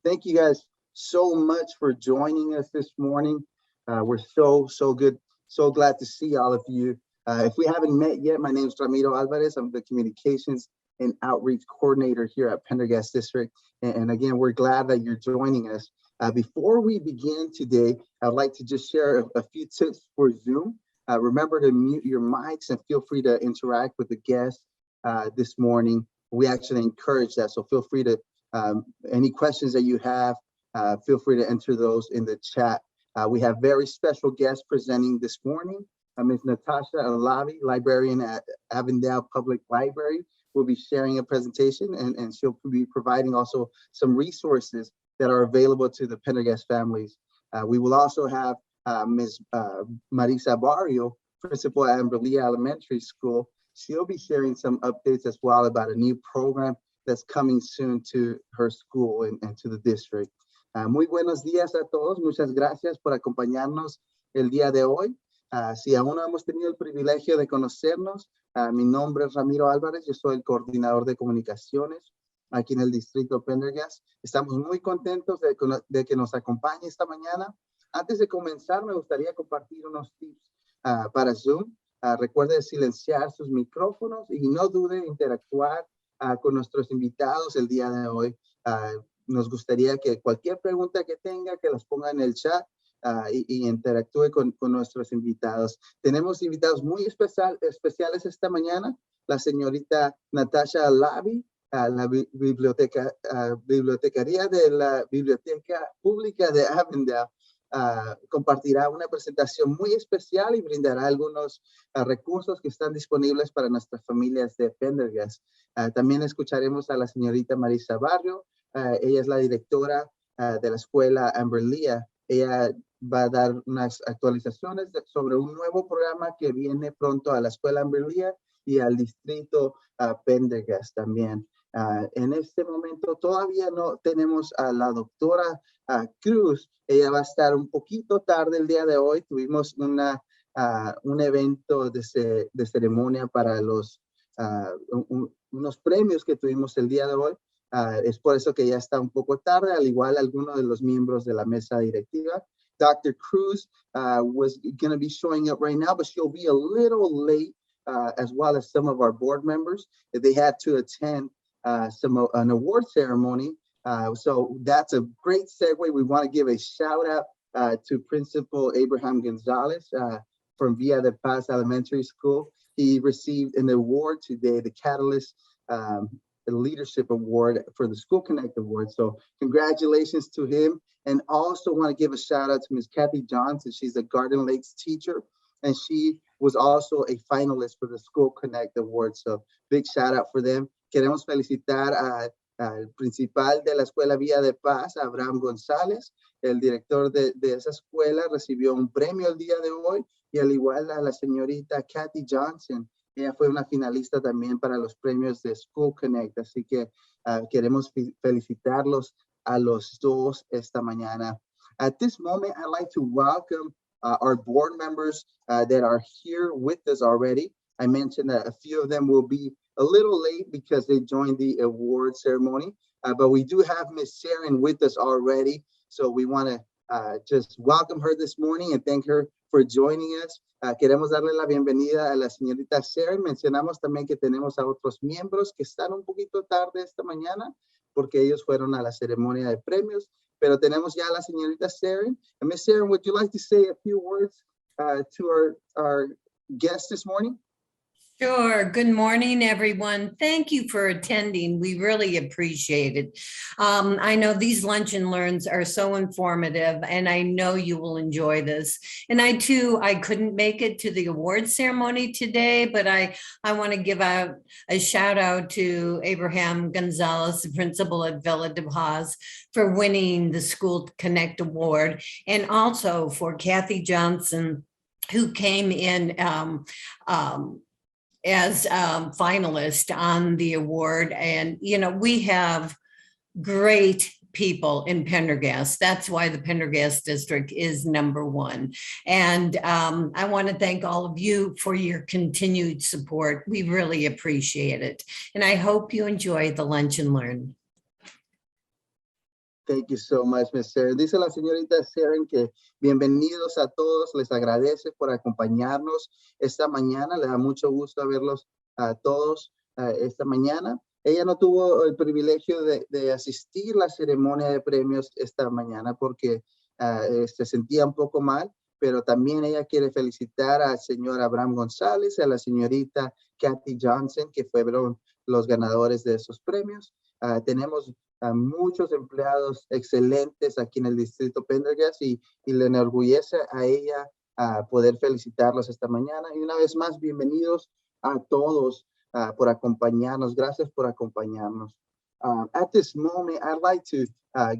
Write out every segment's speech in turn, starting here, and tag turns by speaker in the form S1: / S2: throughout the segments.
S1: Thank you guys so much for joining us this morning. We're so good, so glad to see all of you. If we haven't met yet, my name is Ramiro Alvarez. I'm the Communications and Outreach Coordinator here at Pendergast District. And again, we're glad that you're joining us. Before we begin today, I'd like to just share a few tips for Zoom. Remember to mute your mics and feel free to interact with the guests this morning. We actually encourage that, so feel free to any questions that you have, feel free to enter those in the chat. We have very special guests presenting this morning. Ms. Natasha Alavi, librarian at Avondale Public Libraries, will be sharing a presentation, and she'll be providing also some resources that are available to the Pendergast families. We will also have Ms. Marisa Barrio, principal at Amberlea Elementary School. She'll be sharing some updates as well about a new program that's coming soon to her school and to the district. Muy buenos días a todos. Muchas gracias por acompañarnos el día de hoy. Si aún no hemos tenido el privilegio de conocernos, mi nombre es Ramiro Álvarez. Yo soy el coordinador de comunicaciones aquí en el distrito Pendergast. Estamos muy contentos de que nos acompañe esta mañana. Antes de comenzar, me gustaría compartir unos tips para Zoom. Recuerde silenciar sus micrófonos y no dude en interactuar con nuestros invitados el día de hoy. Nos gustaría que cualquier pregunta que tenga, que las ponga en el chat y interactúe con nuestros invitados. Tenemos invitados muy especiales esta mañana. La señorita Natasha Alavi, la bibliotecaria de la Biblioteca Pública de Avondale, compartirá una presentación muy especial y brindará algunos recursos que están disponibles para nuestras familias de Pendergast. También escucharemos a la señorita Marisa Barrio. Ella es la directora de la escuela Amberlea. Ella va a dar unas actualizaciones sobre un nuevo programa que viene pronto a la escuela Amberlea y al distrito Pendergast también. En este momento todavía no tenemos a la doctora Cruz. Ella va a estar un poquito tarde el día de hoy. Tuvimos un evento de ceremonia para unos premios que tuvimos el día de hoy. Es por eso que ya está un poco tarde, al igual algunos de los miembros de la mesa directiva. Dr. Cruz was going to be showing up right now, but she'll be a little late, as well as some of our board members. They had to attend an award ceremony. So that's a great segue. We want to give a shout out to Principal Abraham Gonzalez from Villa de Paz Elementary School. He received an award today, the Catalyst Leadership Award for the School Connect Award. So congratulations to him. And also want to give a shout out to Ms. Kathy Johnson. She's a Garden Lakes teacher, and she was also a finalist for the School Connect Award. So big shout out for them. Queremos felicitar al principal de la Escuela Villa de Paz, Abraham González. El director de esa escuela recibió un premio el día de hoy, y al igual a la señorita Kathy Johnson. Ella fue una finalista también para los premios de School Connect. Así que queremos felicitarlos a los dos esta mañana. At this moment, I'd like to welcome our board members that are here with us already. I mentioned that a few of them will be a little late because they joined the award ceremony, but we do have Ms. Sharon with us already. So we want to just welcome her this morning and thank her for joining us. Queremos darle la bienvenida a la señorita Sharon. Mencionamos también que tenemos a otros miembros que están un poquito tarde esta mañana porque ellos fueron a la ceremonia de premios, pero tenemos ya a la señorita Sharon. And Ms. Sharon, would you like to say a few words to our guests this morning?
S2: Sure. Good morning, everyone. Thank you for attending. We really appreciate it. I know these lunch and learns are so informative, and I know you will enjoy this. And I couldn't make it to the award ceremony today, but I want to give out a shout out to Abraham Gonzalez, the principal at Villa de Paz, for winning the School Connect Award, and also for Kathy Johnson, who came in as finalist on the award. And, you know, we have great people in Pendergast. That's why the Pendergast district is #1. And I want to thank all of you for your continued support. We really appreciate it. And I hope you enjoy the lunch and learn.
S1: Thank you so much, Miss Sharon. Dice la señorita Sharon que bienvenidos a todos, les agradece por acompañarnos esta mañana, le da mucho gusto verlos a todos esta mañana. Ella no tuvo el privilegio de asistir a la ceremonia de premios esta mañana porque se sentía un poco mal, pero también ella quiere felicitar al señor Abraham González, a la señorita Kathy Johnson, que fueron los ganadores de esos premios. Tenemos a muchos empleados excelentes aquí en el distrito Pendergast y le enorgullece a ella poder felicitarlos esta mañana. Y una vez más, bienvenidos a todos por acompañarnos. Gracias por acompañarnos. At this moment, I'd like to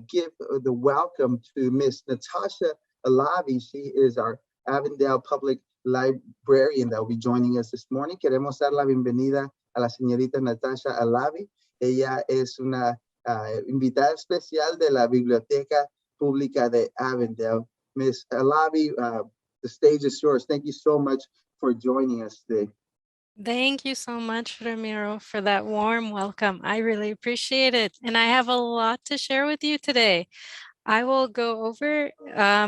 S1: give the welcome to Miss Natasha Alavi. She is our Avondale Public Librarian that will be joining us this morning. Queremos dar la bienvenida a la señorita Natasha Alavi. Ella es una invitada especial de la Biblioteca Pública de Avondale. Ms. Alavi, the stage is yours. Thank you so much for joining us today.
S3: Thank you so much, Ramiro, for that warm welcome. I really appreciate it. And I have a lot to share with you today. I will go over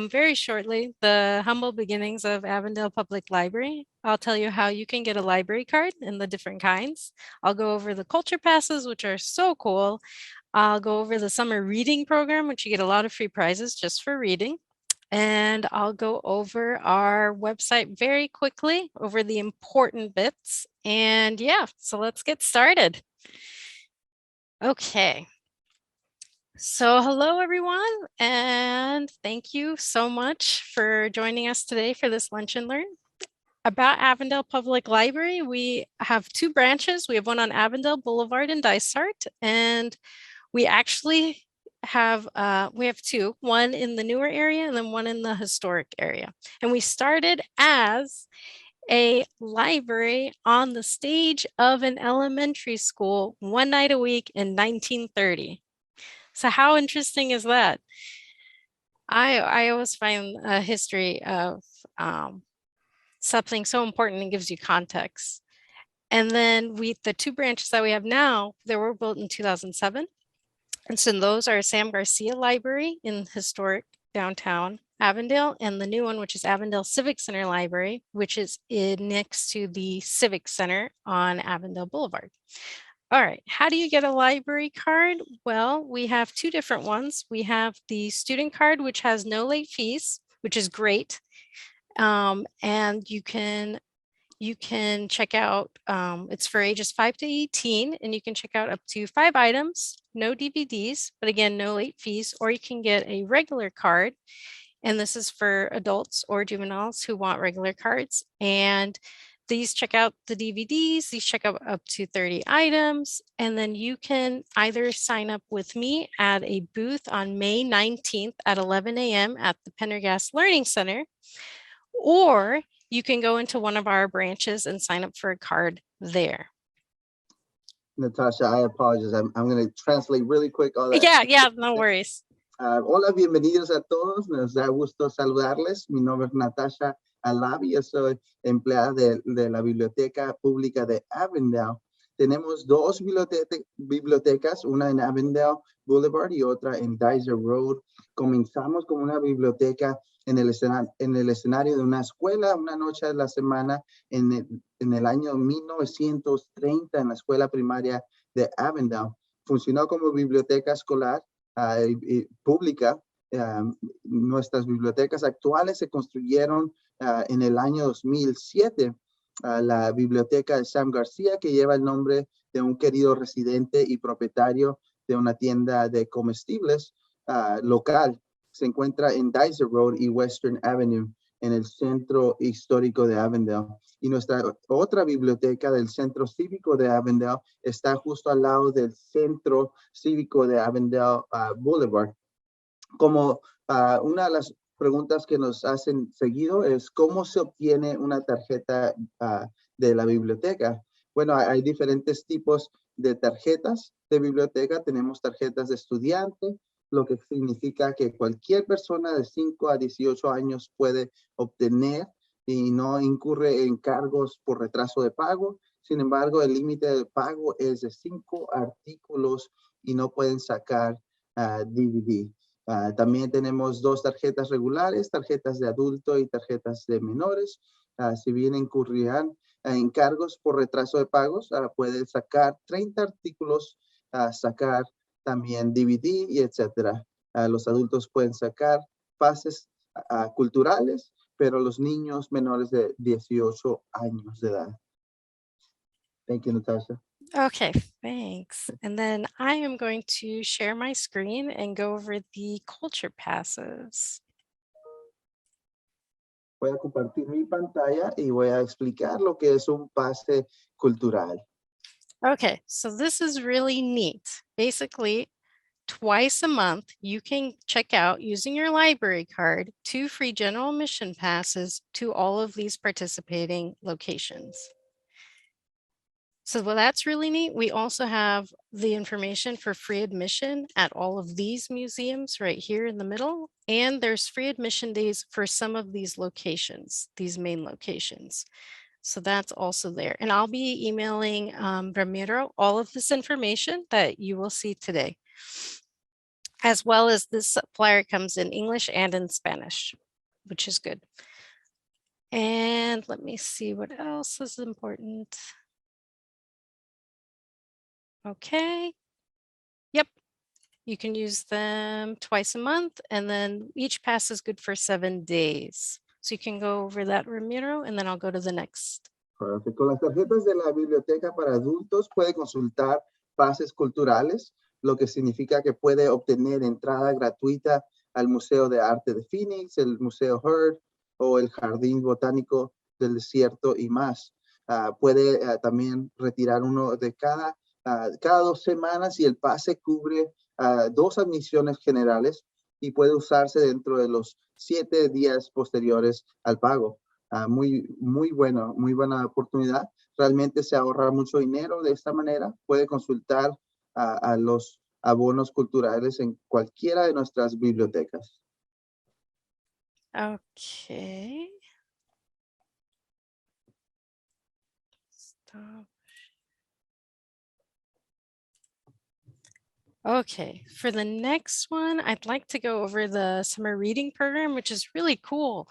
S3: very shortly the humble beginnings of Avondale Public Library. I'll tell you how you can get a library card and the different kinds. I'll go over the culture passes, which are so cool. I'll go over the summer reading program, which you get a lot of free prizes just for reading. And I'll go over our website very quickly, over the important bits. And yeah, so let's get started. Okay. So hello, everyone, and thank you so much for joining us today for this Lunch and Learn. About Avondale Public Library, we have two branches. We have one on Avondale Boulevard in Dysart, and we actually have two, one in the newer area and then one in the historic area. And we started as a library on the stage of an elementary school one night a week in 1930. So how interesting is that? I always find a history of something so important and gives you context. And then the two branches that we have now, they were built in 2007. And so those are Sam Garcia Library in historic downtown Avondale, and the new one, which is Avondale Civic Center Library, which is next to the Civic Center on Avondale Boulevard. All right, how do you get a library card? Well, we have two different ones. We have the student card, which has no late fees, which is great. And you can check out, it's for ages 5 to 18, and you can check out up to 5 items, no DVDs, but again, no late fees, or you can get a regular card. And this is for adults or juveniles who want regular cards. And these check out the DVDs, these check out up to 30 items, and then you can either sign up with me at a booth on May 19th at 11 a.m. at the Pendergast Learning Center, or you can go into one of our branches and sign up for a card there.
S1: Natasha, I apologize. I'm going to translate really quick all that.
S3: Yeah, no worries.
S1: Hola, bienvenidos a todos. Nos da gusto saludarles. Mi nombre es Natasha Alavi, yo soy empleada de la Biblioteca Pública de Avondale. Tenemos dos bibliotecas, una en Avondale Boulevard y otra en Dysart Road. Comenzamos con una biblioteca en el escenario de una escuela, una noche a la semana en el año 1930 en la escuela primaria de Avondale. Funcionó como biblioteca escolar pública. Nuestras bibliotecas actuales se construyeron en el año 2007. La biblioteca de Sam Garcia, que lleva el nombre de un querido residente y propietario de una tienda de comestibles local, se encuentra en Dysart Road y Western Avenue, en el centro histórico de Avondale. Y nuestra otra biblioteca del Centro Cívico de Avondale está justo al lado del Centro Cívico de Avondale Boulevard. Como una de las preguntas que nos hacen seguido es cómo se obtiene una tarjeta de la biblioteca. Bueno, hay diferentes tipos de tarjetas de biblioteca. Tenemos tarjetas de estudiante, lo que significa que cualquier persona de 5 a 18 años puede obtener y no incurre en cargos por retraso de pago. Sin embargo, el límite de pago es de 5 artículos y no pueden sacar DVD. También tenemos 2 tarjetas regulares, tarjetas de adulto y tarjetas de menores. Si bien incurrirán en cargos por retraso de pagos, pueden sacar 30 artículos, sacar también DVD y etcétera. Los adultos pueden sacar pases culturales, pero los niños menores de 18 años de edad. Thank you, Natasha.
S3: Okay, thanks. And then I am going to share my screen and go over the culture passes.
S1: Voy a compartir mi pantalla y voy a explicar lo que es un pase cultural.
S3: Okay, so this is really neat. Basically, twice a month, you can check out using your library card 2 free general admission passes to all of these participating locations. So well, that's really neat. We also have the information for free admission at all of these museums right here in the middle. And there's free admission days for some of these locations, these main locations. So that's also there. And I'll be emailing Ramiro all of this information that you will see today, as well as this flyer comes in English and in Spanish, which is good. And let me see what else is important. Okay. Yep. You can use them twice a month, and then each pass is good for 7 days. So you can go over that, Ramiro, and then I'll go to the next.
S1: Perfecto. Con las tarjetas de la biblioteca para adultos puede consultar pases culturales, lo que significa que puede obtener entrada gratuita al Museo de Arte de Phoenix, el Museo Heard o el Jardín Botánico del Desierto y más. Puede también retirar uno de cada 2 semanas y el pase cubre 2 admisiones generales y puede usarse dentro de los 7 días posteriores al pago. Muy buena oportunidad. Realmente se ahorra mucho dinero de esta manera. Puede consultar a los abonos culturales en cualquiera de nuestras bibliotecas.
S3: Okay. Stop. Okay, for the next one, I'd like to go over the summer reading program, which is really cool.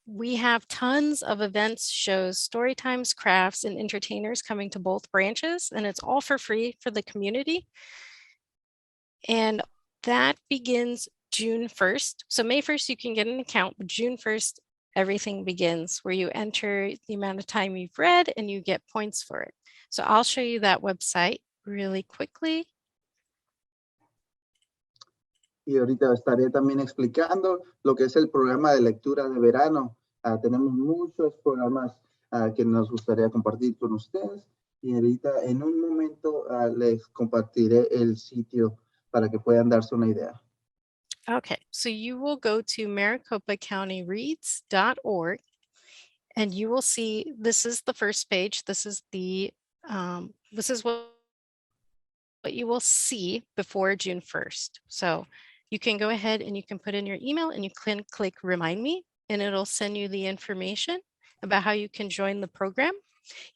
S3: We have tons of events, shows, story times, crafts, and entertainers coming to both branches, and it's all for free for the community. And that begins June 1st. So May 1st, you can get an account, but June 1st, everything begins where you enter the amount of time you've read and you get points for it. So I'll show you that website really quickly.
S1: Y ahorita estaré también explicando lo que es el programa de lectura de verano. Tenemos muchos programas que nos gustaría compartir con ustedes. Y ahorita en un momento les compartiré el sitio para que puedan darse una idea.
S3: Okay, so you will go to maricopacountyreads.org and you will see, this is the first page. This is the, this is what you will see before June 1st. So you can go ahead and you can put in your email and you can click remind me and it'll send you the information about how you can join the program.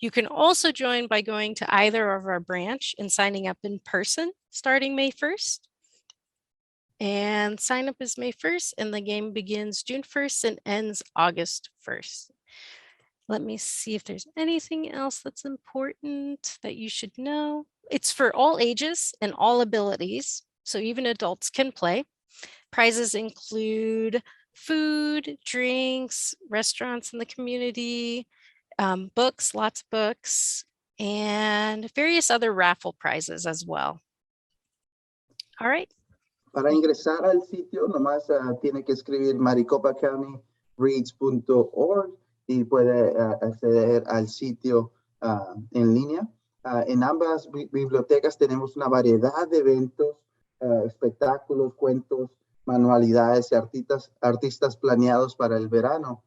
S3: You can also join by going to either of our branch and signing up in person starting May 1st. And sign up is May 1st and the game begins June 1st and ends August 1st. Let me see if there's anything else that's important that you should know. It's for all ages and all abilities, so even adults can play. Prizes include food, drinks, restaurants in the community, books, lots of books, and various other raffle prizes as well. All right.
S1: Para ingresar al sitio, nomás tiene que escribir maricopacountyreads.org y puede acceder al sitio en línea. En ambas bibliotecas tenemos una variedad de eventos, espectáculos, cuentos, manualidades y artistas planeados para el verano.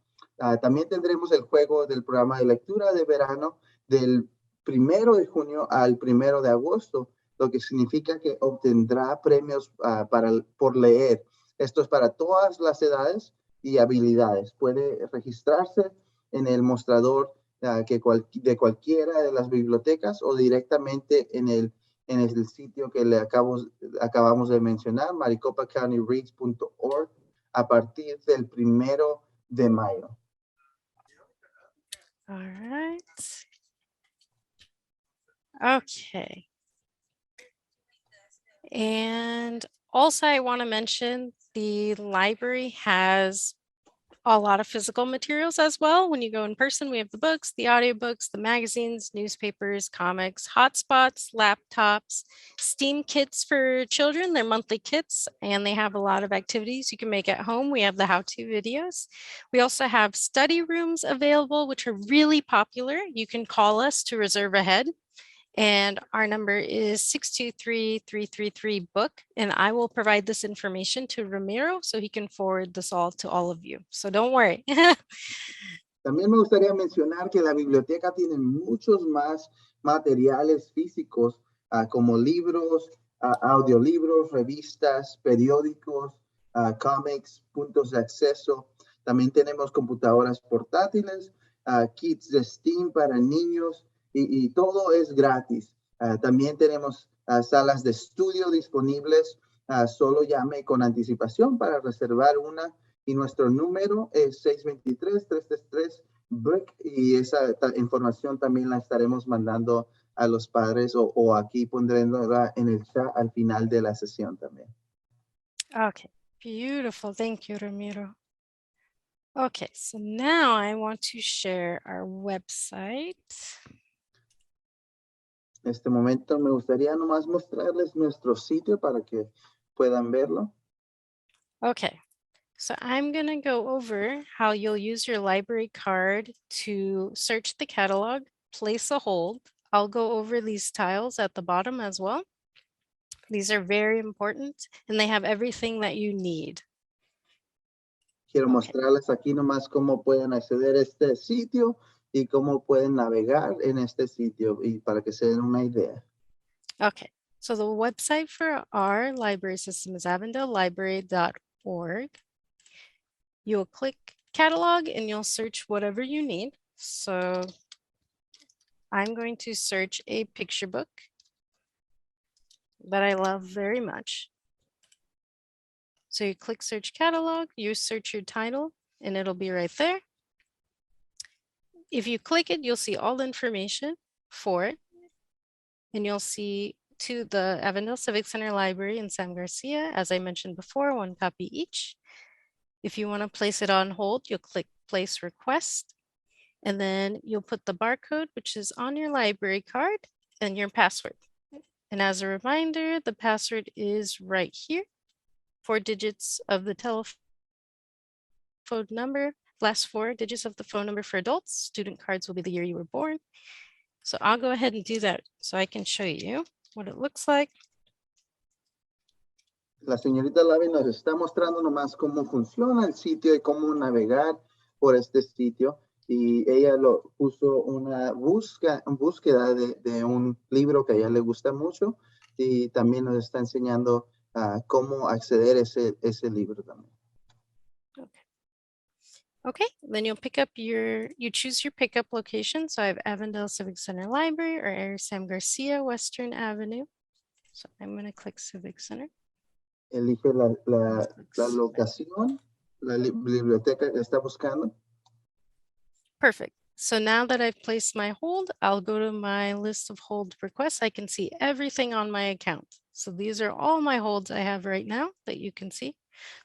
S1: También tendremos el juego del programa de lectura de verano del 1 de junio al 1 de agosto, lo que significa que obtendrá premios por leer. Esto es para todas las edades y habilidades. Puede registrarse en el mostrador de cualquiera de las bibliotecas o directamente en en el sitio que acabamos de mencionar, maricopacountyreads.org, a partir del 1 de mayo.
S3: All right. Okay. And also I want to mention the library has a lot of physical materials as well. When you go in person, we have the books, the audiobooks, the magazines, newspapers, comics, hotspots, laptops, STEAM kits for children, they're monthly kits, and they have a lot of activities you can make at home. We have the how-to videos. We also have study rooms available, which are really popular. You can call us to reserve ahead. And our number is 623-333-BOOK. And I will provide this information to Ramiro so he can forward this all to all of you. So don't worry.
S1: También me gustaría mencionar que la biblioteca tiene muchos más materiales físicos, como libros, audiolibros, revistas, periódicos, cómics, puntos de acceso. También tenemos computadoras portátiles, kits de STEAM para niños, y todo es gratis. También tenemos salas de estudio disponibles. Solo llame con anticipación para reservar una. Y nuestro número es 623-333-BOOK. Y esa información también la estaremos mandando a los padres o aquí pondremos en el chat al final de la sesión también.
S3: Okay, beautiful. Thank you, Ramiro. Okay, so now I want to share our website.
S1: En este momento me gustaría nomás mostrarles nuestro sitio para que puedan verlo.
S3: Okay, so I'm going to go over how you'll use your library card to search the catalog, place a hold. I'll go over these tiles at the bottom as well. These are very important and they have everything that you need.
S1: Quiero mostrarles aquí nomás cómo pueden acceder a este sitio y cómo pueden navegar en este sitio y para que se den una idea.
S3: Okay, so the website for our library system is avondalelibrary.org. You'll click catalog and you'll search whatever you need. So I'm going to search a picture book that I love very much. So you click search catalog, you search your title, and it'll be right there. If you click it, you'll see all the information for it. And you'll see to the Avondale Civic Center Library in San Garcia, as I mentioned before, 1 copy each. If you want to place it on hold, you'll click place request. And then you'll put the barcode, which is on your library card, and your password. And as a reminder, the password is right here. 4 digits of the telephone number, last 4 digits of the phone number for adults. Student cards will be the year you were born. So I'll go ahead and do that so I can show you what it looks like.
S1: La señorita Lavi nos está mostrando nomás cómo funciona el sitio y cómo navegar por este sitio. Y ella lo puso una búsqueda de un libro que a ella le gusta mucho y también nos está enseñando cómo acceder a ese libro también.
S3: Okay, then you'll pick up you choose your pickup location. So I have Avondale Civic Center Library or Sam Garcia, Western Avenue. So I'm going to click Civic Center.
S1: Elige la locación, la biblioteca que está buscando.
S3: Perfect. So now that I've placed my hold, I'll go to my list of hold requests. I can see everything on my account. So these are all my holds I have right now that you can see.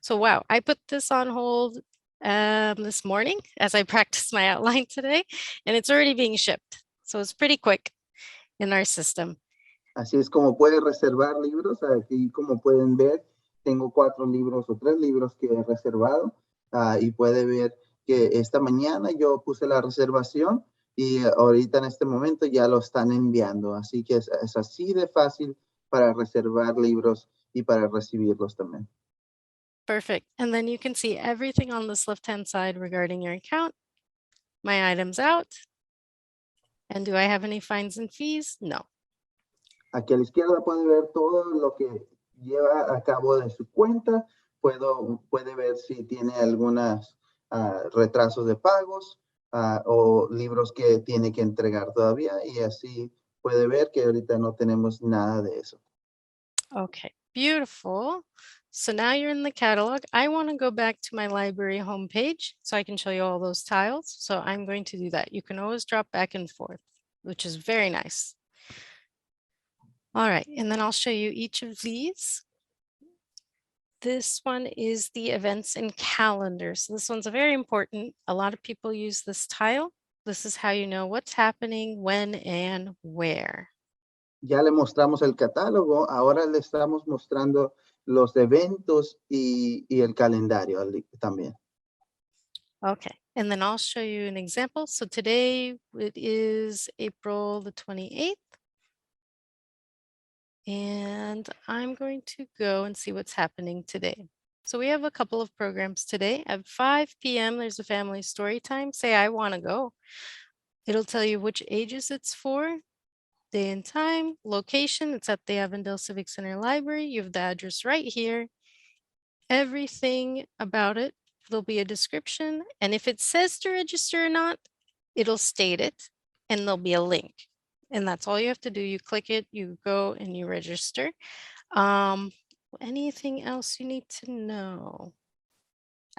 S3: So wow, I put this on hold this morning as I practiced my outline today, and it's already being shipped. So it's pretty quick in our system.
S1: Así es como puede reservar libros. Aquí, como pueden ver, tengo 4 libros o 3 libros que he reservado y puede ver que esta mañana yo puse la reservación y ahorita en este momento ya lo están enviando. Así que es así de fácil para reservar libros y para recibirlos también.
S3: Perfect. And then you can see everything on this left-hand side regarding your account, my items out. And do I have any fines and fees? No.
S1: Aquí a la izquierda puede ver todo lo que lleva a cabo de su cuenta. Puede ver si tiene algunos retrasos de pagos o libros que tiene que entregar todavía y así puede ver que ahorita no tenemos nada de eso.
S3: Okay, beautiful. So now you're in the catalog. I want to go back to my library homepage so I can show you all those tiles. So I'm going to do that. You can always drop back and forth, which is very nice. All right, and then I'll show you each of these. This one is the events and calendars. So this one's very important. A lot of people use this tile. This is how you know what's happening, when, and where.
S1: Ya le mostramos el catálogo, ahora le estamos mostrando los eventos y el calendario también.
S3: Okay, and then I'll show you an example. So today it is April the 28th. And I'm going to go and see what's happening today. So we have a couple of programs today. At 5 p.m., there's a family story time. Say, I want to go. It'll tell you which ages it's for, day and time, location. It's at the Avondale Civic Center Library. You have the address right here. Everything about it. There'll be a description. And if it says to register or not, it'll state it and there'll be a link. And that's all you have to do. You click it, you go and you register. Anything else you need to know?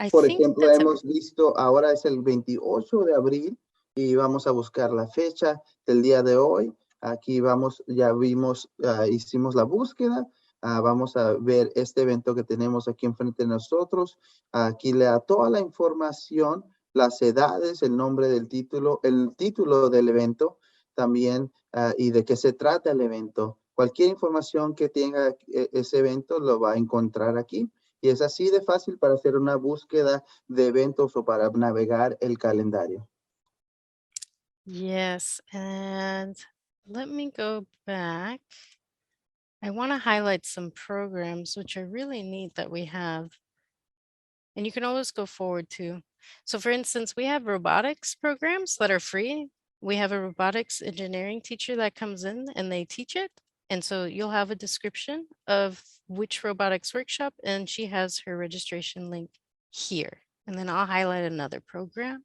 S1: Por ejemplo, hemos visto, ahora es el 28 de abril y vamos a buscar la fecha del día de hoy. Aquí vamos, ya vimos, hicimos la búsqueda. Vamos a ver este evento que tenemos aquí enfrente de nosotros. Aquí le da toda la información, las edades, el nombre del título, el título del evento también y de qué se trata el evento. Cualquier información que tenga ese evento lo va a encontrar aquí. Y es así de fácil para hacer una búsqueda de eventos o para navegar el calendario.
S3: Yes, and let me go back. I want to highlight some programs which are really neat that we have. And you can always go forward too. So for instance, we have robotics programs that are free. We have a robotics engineering teacher that comes in and they teach it. And so you'll have a description of which robotics workshop, and she has her registration link here. And then I'll highlight another program.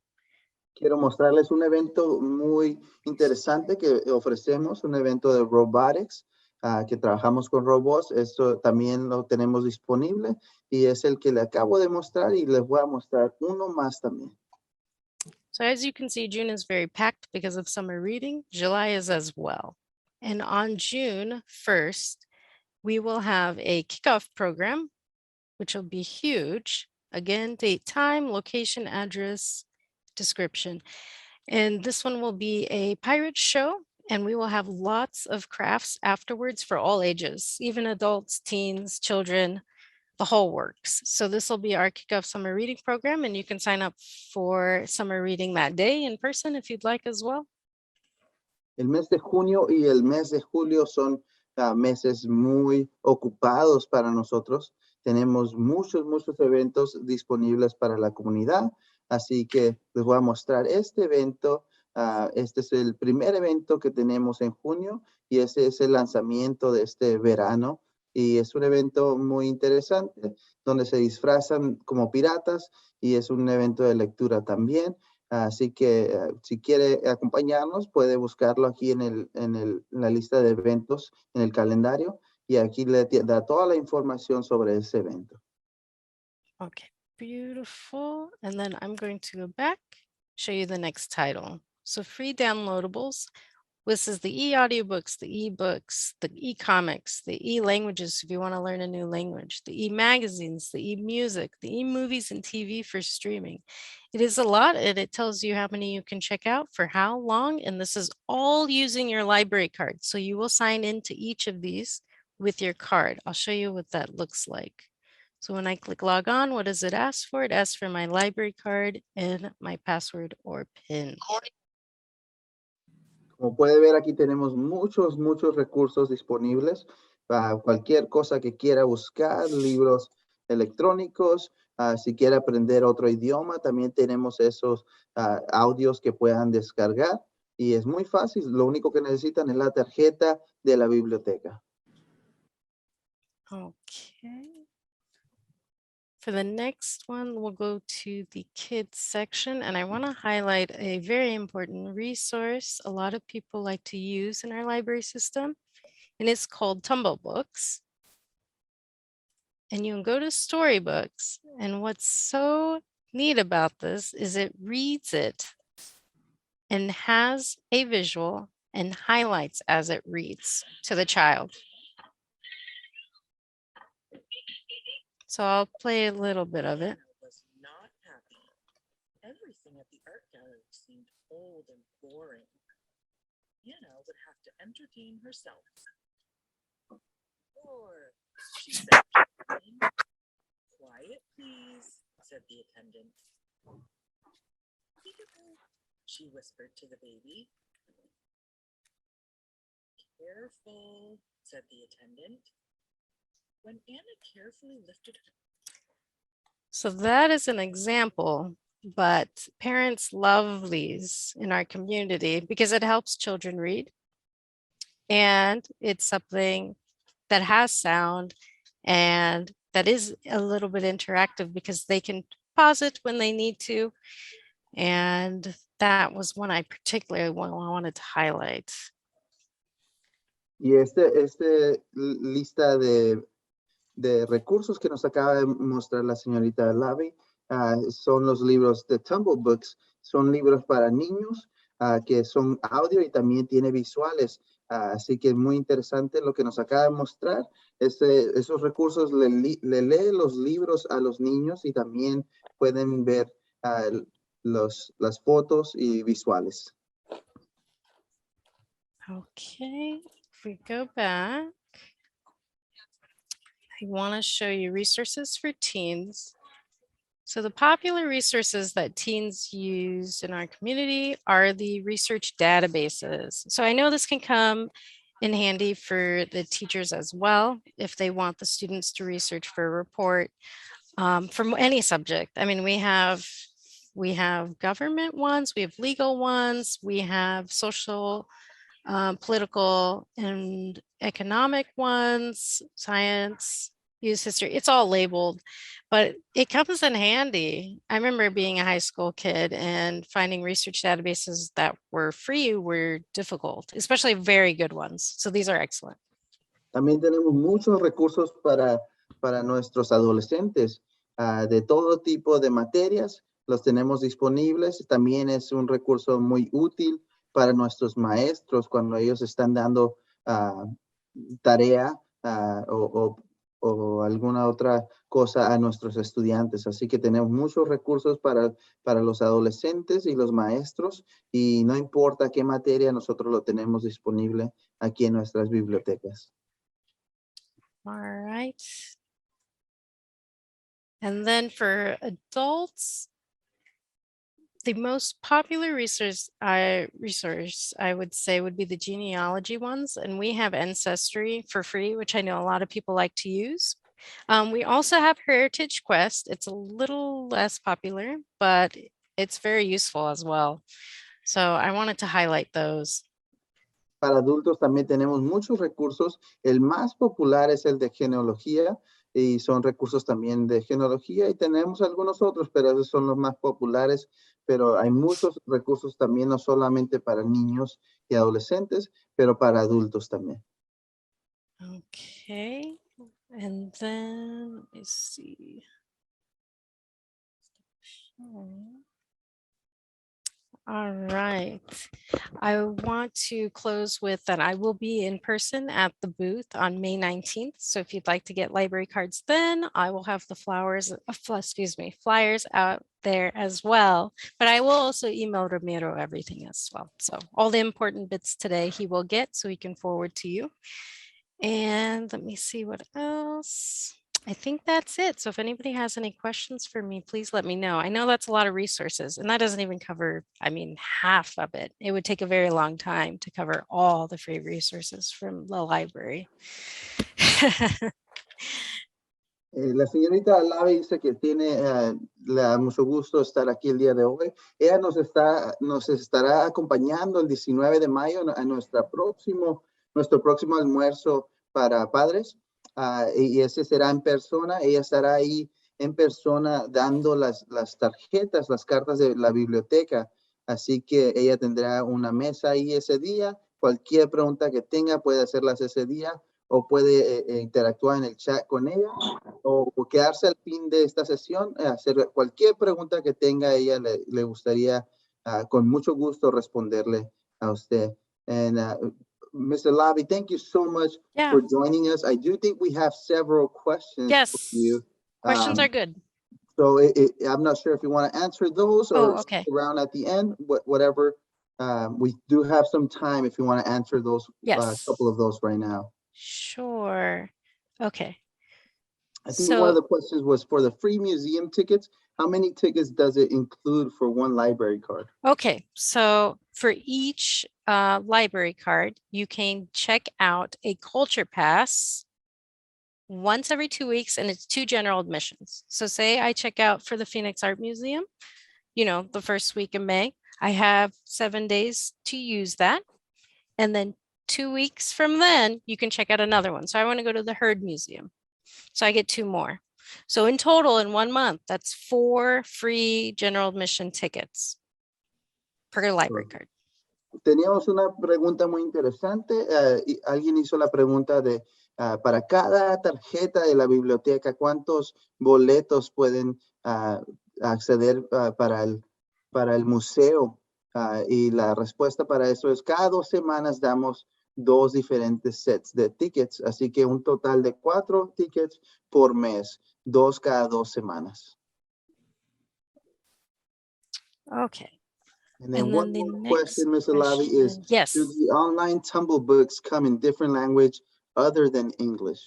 S1: Quiero mostrarles un evento muy interesante que ofrecemos, un evento de robotics, que trabajamos con robots. Esto también lo tenemos disponible y es el que le acabo de mostrar y les voy a mostrar uno más también.
S3: So as you can see, June is very packed because of summer reading. July is as well. And on June 1st, we will have a kickoff program, which will be huge. Again, date, time, location, address, description. And this one will be a pirate show, and we will have lots of crafts afterwards for all ages, even adults, teens, children, the whole works. So this will be our kickoff summer reading program, and you can sign up for summer reading that day in person if you'd like as well.
S1: El mes de junio y el mes de julio son meses muy ocupados para nosotros. Tenemos muchos eventos disponibles para la comunidad. Así que les voy a mostrar este evento. Este es el primer evento que tenemos en junio y ese es el lanzamiento de este verano. Y es un evento muy interesante donde se disfrazan como piratas y es un evento de lectura también. Así que si quiere acompañarnos, puede buscarlo aquí en la lista de eventos, en el calendario, y aquí le da toda la información sobre ese evento.
S3: Okay, beautiful. And then I'm going to go back, show you the next title. So free downloadables. This is the e-audiobooks, the e-books, the e-comics, the e-languages if you want to learn a new language, the e-magazines, the e-music, the e-movies and TV for streaming. It is a lot, and it tells you how many you can check out for how long, and this is all using your library card. So you will sign into each of these with your card. I'll show you what that looks like. So when I click log on, what does it ask for? It asks for my library card and my password or PIN.
S1: Como puede ver, aquí tenemos muchos recursos disponibles para cualquier cosa que quiera buscar, libros electrónicos, si quiere aprender otro idioma, también tenemos esos audios que puedan descargar y es muy fácil, lo único que necesitan es la tarjeta de la biblioteca.
S3: Okay. For the next one, we'll go to the kids section, and I want to highlight a very important resource a lot of people like to use in our library system, and it's called Tumble Books. And you can go to storybooks, and what's so neat about this is it reads it and has a visual and highlights as it reads to the child. So I'll play a little bit of it.
S4: Was not happy. Everything at the art gallery seemed old and boring. Anna would have to entertain herself. Or, she said, quiet, please, said the attendant. Peekaboo, she whispered to the baby. Careful, said the attendant. When Anna carefully lifted her.
S3: So that is an example, but parents love these in our community because it helps children read. And it's something that has sound and that is a little bit interactive because they can pause it when they need to. And that was one I particularly wanted to highlight.
S1: Y lista de recursos que nos acaba de mostrar la señorita Lavi son los libros de Tumble Books. Son libros para niños que son audio y también tiene visuales. Así que es muy interesante lo que nos acaba de mostrar. Esos recursos le lee los libros a los niños y también pueden ver las fotos y visuales.
S3: Okay, if we go back, I want to show you resources for teens. So the popular resources that teens use in our community are the research databases. So I know this can come in handy for the teachers as well, if they want the students to research for a report from any subject. I mean, we have government ones, we have legal ones, we have social, political and economic ones, science, use history. It's all labeled, but it comes in handy. I remember being a high school kid and finding research databases that were free were difficult, especially very good ones. So these are excellent.
S1: También tenemos muchos recursos para nuestros adolescentes de todo tipo de materias. Los tenemos disponibles. También es un recurso muy útil para nuestros maestros cuando ellos están dando tarea o alguna otra cosa a nuestros estudiantes. Así que tenemos muchos recursos para los adolescentes y los maestros, y no importa qué materia, nosotros lo tenemos disponible aquí en nuestras bibliotecas.
S3: All right. And then for adults, the most popular resource I would say would be the genealogy ones. And we have Ancestry for free, which I know a lot of people like to use. We also have Heritage Quest. It's a little less popular, but it's very useful as well. So I wanted to highlight those.
S1: Para adultos también tenemos muchos recursos. El más popular es el de genealogía, y son recursos también de genealogía, y tenemos algunos otros, pero esos son los más populares. Pero hay muchos recursos también, no solamente para niños y adolescentes, pero para adultos también.
S3: Okay, and then let's see. All right. I want to close with that I will be in person at the booth on May 19th. So if you'd like to get library cards then, I will have the flyers out there as well. But I will also email Ramiro everything as well. So all the important bits today he will get so he can forward to you. And let me see what else. I think that's it. So if anybody has any questions for me, please let me know. I know that's a lot of resources, and that doesn't even cover, I mean, half of it. It would take a very long time to cover all the free resources from the library.
S1: La señorita Lavi dice que le da mucho gusto estar aquí el día de hoy. Ella nos estará acompañando el 19 de mayo a nuestro próximo almuerzo para padres. Y ese será en persona. Ella estará ahí en persona dando las tarjetas, las cartas de la biblioteca. Así que ella tendrá una mesa ahí ese día. Cualquier pregunta que tenga puede hacerlas ese día o puede interactuar en el chat con ella o quedarse al fin de esta sesión, hacer cualquier pregunta que tenga a ella le gustaría con mucho gusto responderle a usted. And Mr. Lavi, thank you so much
S3: Yeah.
S1: for joining us. I do think we have several questions for
S3: Yes.
S1: you.
S3: Questions are good.
S1: So I'm not sure if you want to answer those or
S3: Okay.
S1: stick around at the end, whatever. We do have some time if you want to answer those,
S3: Yes.
S1: couple of those right now.
S3: Sure. Okay.
S1: I think one of
S3: So,
S1: the questions was for the free museum tickets. How many tickets does it include for one library card?
S3: okay. So for each library card, you can check out a culture pass once every 2 weeks, and it's 2 general admissions. So say I check out for the Phoenix Art Museum, the first week of May, I have 7 days to use that. And then 2 weeks from then, you can check out another one. So I want to go to the Heard Museum. So I get 2 more. So in total, in 1 month, that's 4 free general admission tickets per library card.
S1: Teníamos una pregunta muy interesante. Alguien hizo la pregunta de, para cada tarjeta de la biblioteca, ¿cuántos boletos pueden acceder para el museo? Y la respuesta para eso es cada 2 semanas damos 2 diferentes sets de tickets. Así que un total de 4 tickets por mes, 2 cada 2 semanas.
S3: Okay.
S1: And then
S3: And
S1: one
S3: then the
S1: more
S3: next
S1: question, Mr. Lavi, is
S3: question- yes.
S1: do the online Tumble Books come in different language other than English?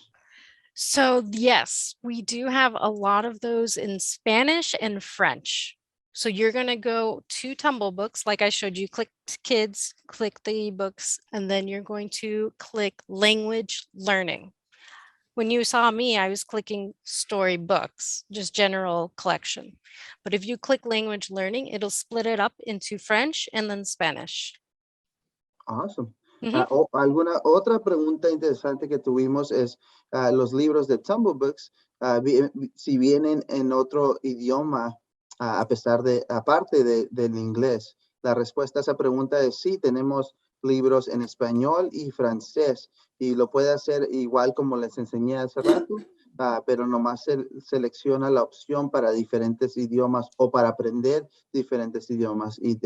S3: So yes, we do have a lot of those in Spanish and French. So you're going to go to Tumble Books, like I showed you, click kids, click the books, and then you're going to click language learning. When you saw me, I was clicking story books, just general collection. But if you click language learning, it'll split it up into French and then Spanish.
S1: Awesome.
S3: Mhm.
S1: Alguna otra pregunta interesante que tuvimos es los libros de Tumble Books, si vienen en otro idioma, aparte del inglés. La respuesta a esa pregunta es sí, tenemos libros en español y francés y lo puede hacer igual como les enseñé hace rato, pero nomás selecciona la opción para diferentes idiomas o para aprender diferentes idiomas y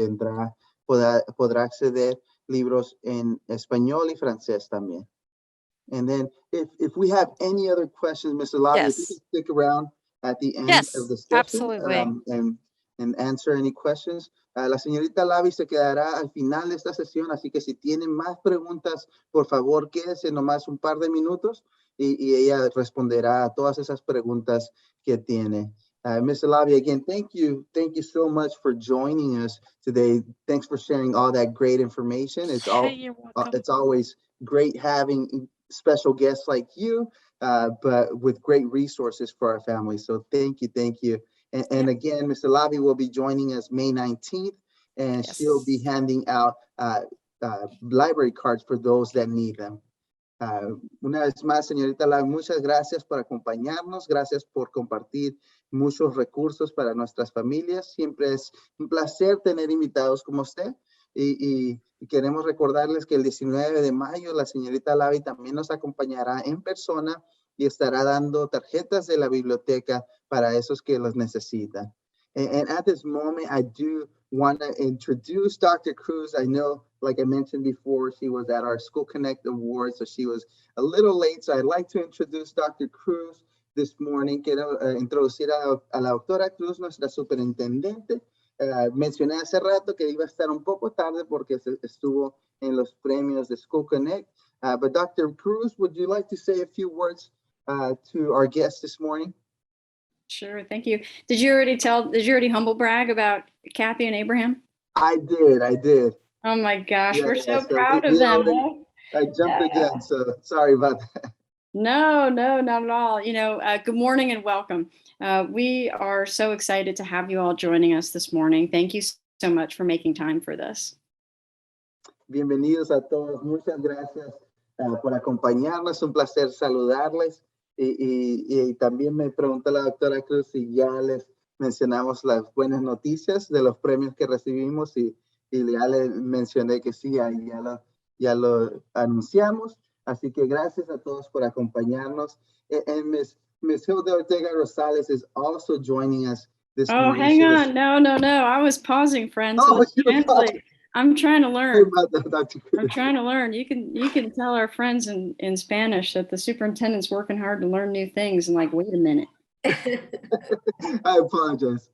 S1: podrá acceder libros en español y francés también. And then if we have any other questions, Mr. Lavi, if you
S3: Yes.
S1: can stick around at the end
S3: Yes,
S1: of the session
S3: absolutely.
S1: and answer any questions. La señorita Lavi se quedará al final de esta sesión, así que si tienen más preguntas, por favor, quédese nomás un par de minutos y ella responderá a todas esas preguntas que tiene. Mr. Lavi, again, thank you so much for joining us today. Thanks for sharing all that great information. It's
S3: You're welcome.
S1: it's always great having special guests like you, but with great resources for our family. So thank you. And again, Mr. Lavi will be joining us May 19th, and
S3: Yes.
S1: she'll be handing out library cards for those that need them. Una vez más, señorita Lavi, muchas gracias por acompañarnos, gracias por compartir muchos recursos para nuestras familias. Siempre es un placer tener invitados como usted y queremos recordarles que el 19 de mayo la señorita Lavi también nos acompañará en persona y estará dando tarjetas de la biblioteca para esos que los necesitan. And at this moment, I do want to introduce Dr. Cruz. I know, like I mentioned before, she was at our School Connect Awards, so she was a little late. So I'd like to introduce Dr. Cruz this morning. Quiero introducir a la doctora Cruz, nuestra superintendente. Mencioné hace rato que iba a estar un poco tarde porque estuvo en los premios de School Connect. But Dr. Cruz, would you like to say a few words to our guests this morning?
S5: Sure, thank you. Did you already humble brag about Kathy and Abraham?
S1: I did.
S5: Oh my gosh,
S1: Yeah,
S5: we're so
S1: so
S5: proud
S1: we
S5: of them.
S1: already-
S5: huh?
S1: I jumped again, so sorry about that.
S5: No, not at all. Good morning and welcome. We are so excited to have you all joining us this morning. Thank you so much for making time for this.
S1: Bienvenidos a todos. Muchas gracias por acompañarnos. Un placer saludarles. Y también me pregunta la doctora Cruz si ya les mencionamos las buenas noticias de los premios que recibimos y ya le mencioné que sí, ahí ya lo anunciamos. Así que gracias a todos por acompañarnos. And Miss Hilda Ortega Rosales is also joining us this
S5: Oh,
S1: morning.
S5: hang on. No. I was pausing, friends.
S1: Oh,
S5: Let's
S1: you were
S5: translate. I'm trying to
S1: Sorry
S5: learn.
S1: about that, Dr. Cruz.
S5: I'm trying to learn. You can tell our friends in Spanish that the superintendent's working hard to learn new things and like, wait a minute.
S1: I apologize.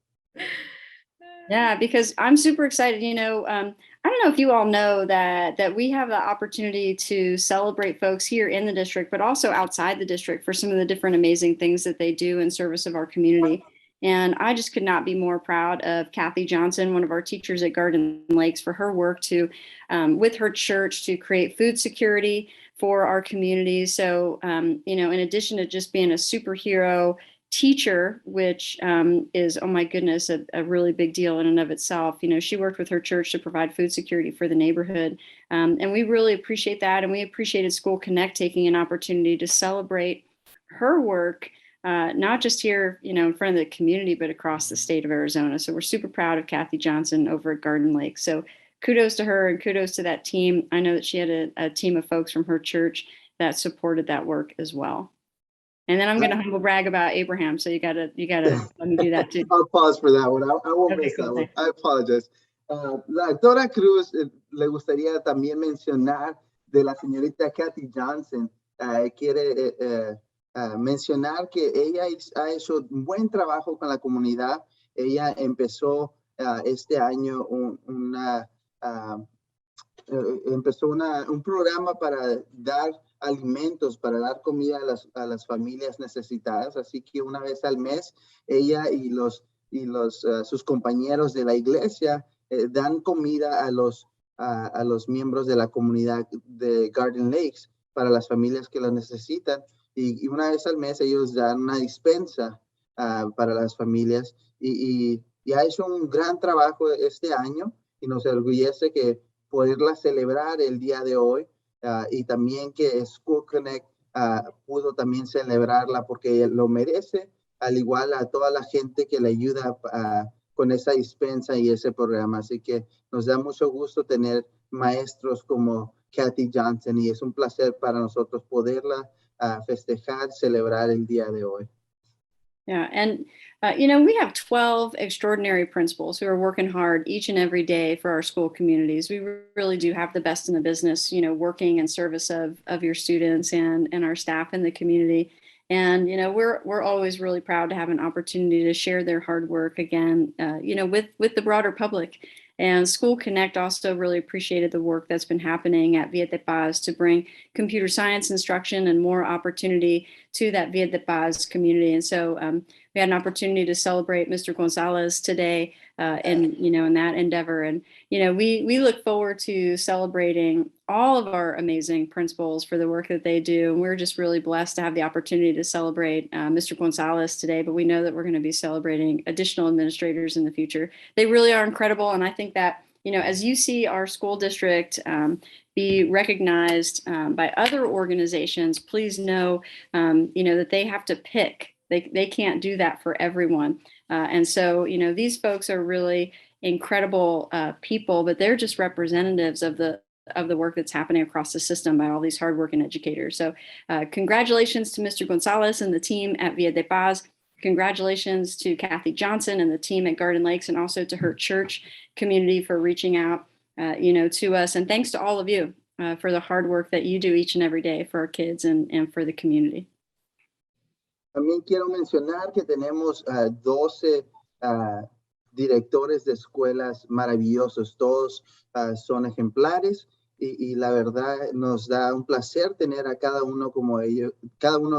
S5: Yeah, because I'm super excited. I don't know if you all know that we have the opportunity to celebrate folks here in the district, but also outside the district for some of the different amazing things that they do in service of our community. And I just could not be more proud of Kathy Johnson, one of our teachers at Garden Lakes, for her work with her church to create food security for our community. So, in addition to just being a superhero teacher, which is, oh my goodness, a really big deal in and of itself. She worked with her church to provide food security for the neighborhood. And we really appreciate that. And we appreciated School Connect taking an opportunity to celebrate her work, not just here, in front of the community, but across the state of Arizona. So we're super proud of Kathy Johnson over at Garden Lake. So kudos to her and kudos to that team. I know that she had a team of folks from her church that supported that work as well. And then I'm going to humble brag about Abraham. So you gotta let me do that too.
S1: I'll pause for that one. I won't
S5: Okay,
S1: miss
S5: cool,
S1: that one.
S5: thanks.
S1: I apologize. La doctora Cruz le gustaría también mencionar de la señorita Kathy Johnson. Quiere mencionar que ella ha hecho un buen trabajo con la comunidad. Ella empezó este año empezó un programa para dar alimentos, para dar comida a las familias necesitadas. Así que una vez al mes, ella y sus compañeros de la iglesia dan comida a los miembros de la comunidad de Garden Lakes para las familias que lo necesitan. Y una vez al mes ellos dan una despensa para las familias y ha hecho un gran trabajo este año y nos enorgullece que poderla celebrar el día de hoy y también que School Connect pudo también celebrarla porque lo merece, al igual a toda la gente que le ayuda con esa dispensa y ese programa. Así que nos da mucho gusto tener maestros como Kathy Johnson y es un placer para nosotros poderla festejar, celebrar el día de hoy.
S5: Yeah, and we have 12 extraordinary principals who are working hard each and every day for our school communities. We really do have the best in the business, working in service of your students and our staff in the community. And we're always really proud to have an opportunity to share their hard work again, with the broader public. And School Connect also really appreciated the work that's been happening at Villa de Paz to bring computer science instruction and more opportunity to that Villa de Paz community. And so we had an opportunity to celebrate Mr. Gonzalez today in that endeavor. And, we look forward to celebrating all of our amazing principals for the work that they do. And we're just really blessed to have the opportunity to celebrate Mr. Gonzalez today, but we know that we're going to be celebrating additional administrators in the future. They really are incredible. And I think that, as you see our school district be recognized by other organizations, please know, that they have to pick. They can't do that for everyone. And so, these folks are really incredible people, but they're just representatives of the work that's happening across the system by all these hardworking educators. So congratulations to Mr. Gonzalez and the team at Villa de Paz. Congratulations to Kathy Johnson and the team at Garden Lakes, and also to her church community for reaching out, to us. And thanks to all of you for the hard work that you do each and every day for our kids and for the community.
S1: También quiero mencionar que tenemos 12 directores de escuelas maravillosos. Todos son ejemplares y la verdad nos da un placer tener a cada uno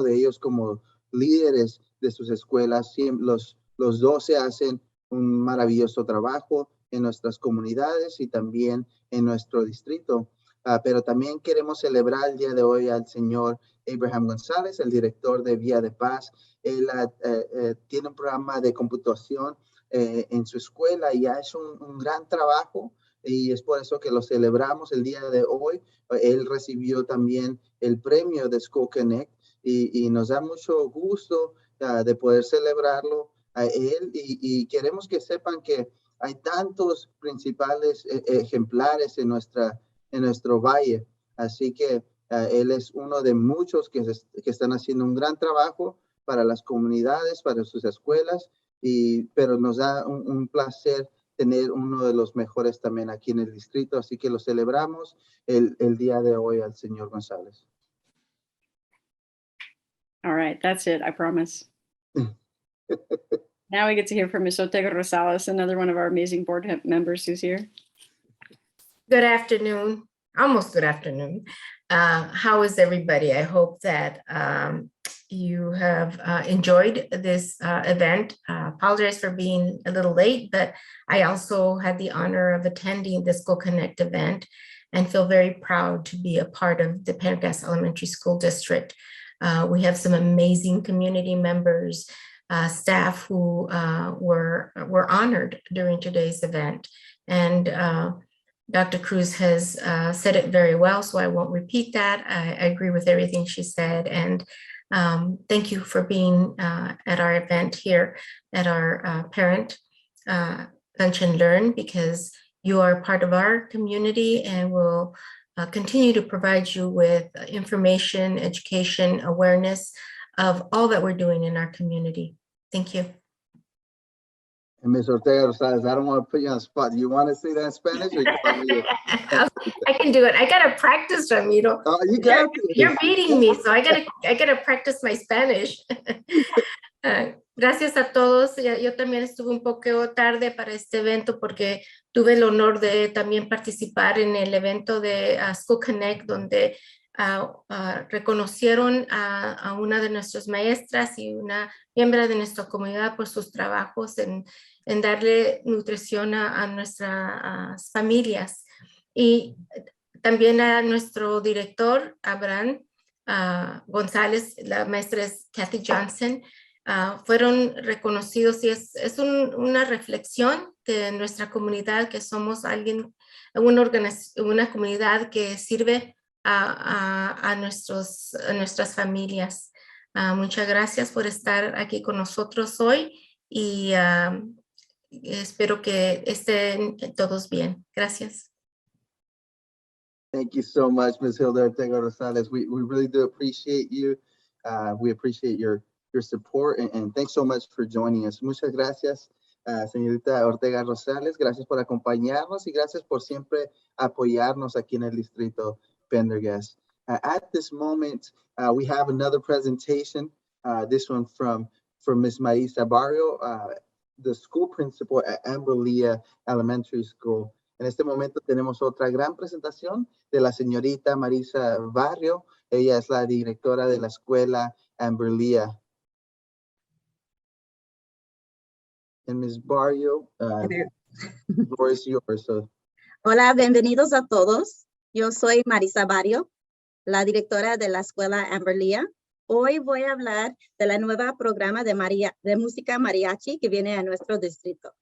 S1: de ellos como líderes de sus escuelas. Los 12 hacen un maravilloso trabajo en nuestras comunidades y también en nuestro distrito. Pero también queremos celebrar el día de hoy al señor Abraham González, el director de Villa de Paz. Él tiene un programa de computación en su escuela y ha hecho un gran trabajo y es por eso que lo celebramos el día de hoy. Él recibió también el premio de School Connect y nos da mucho gusto de poder celebrarlo a él y queremos que sepan que hay tantos principales ejemplares en nuestro valle, así que él es uno de muchos que están haciendo un gran trabajo para las comunidades, para sus escuelas, pero nos da un placer tener uno de los mejores también aquí en el distrito, así que lo celebramos el día de hoy al señor González.
S5: All right, that's it, I promise. Now we get to hear from Ms. Ortega Rosales, another one of our amazing board members who's here.
S6: Good afternoon, almost good afternoon. How is everybody? I hope that you have enjoyed this event. Apologize for being a little late, but I also had the honor of attending the School Connect event and feel very proud to be a part of the Pendergast Elementary School District. We have some amazing community members, staff who were honored during today's event. And Dr. Cruz has said it very well, so I won't repeat that. I agree with everything she said. And thank you for being at our event here at our parent Lunch and Learn, because you are part of our community and will continue to provide you with information, education, awareness of all that we're doing in our community. Thank you.
S1: And Ms. Ortega Rosales, I don't want to put you on the spot. Do you want to say that in Spanish? Or you want me to?
S6: I can do it. I gotta practice, Ramiro.
S1: Oh, you got
S6: You're beating me, so I gotta practice my Spanish. Gracias a todos. Yo también estuve un poco tarde para este evento porque tuve el honor de también participar en el evento de School Connect, donde reconocieron a una de nuestras maestras y una miembro de nuestra comunidad por sus trabajos en darle nutrición a nuestras familias. Y también a nuestro director, Abraham González, la maestra es Kathy Johnson, fueron reconocidos y es una reflexión de nuestra comunidad, que somos una comunidad que sirve a nuestras familias. Muchas gracias por estar aquí con nosotros hoy y espero que estén todos bien. Gracias.
S1: Thank you so much, Ms. Hilda Ortega Rosales. We really do appreciate you. We appreciate your support and thanks so much for joining us. Muchas gracias, señorita Ortega Rosales. Gracias por acompañarnos y gracias por siempre apoyarnos aquí en el distrito Pendergast. At this moment, we have another presentation, this one from Ms. Marisa Barrio, the school principal at Amberlea Elementary School. En este momento tenemos otra gran presentación de la señorita Marisa Barrio. Ella es la directora de la escuela Amberlea. And Ms. Barrio, the floor is yours. So.
S7: Hola, bienvenidos a todos. Yo soy Marisa Barrio, la directora de la escuela Amberlea. Hoy voy a hablar de la nueva programa de música mariachi que viene a nuestro distrito.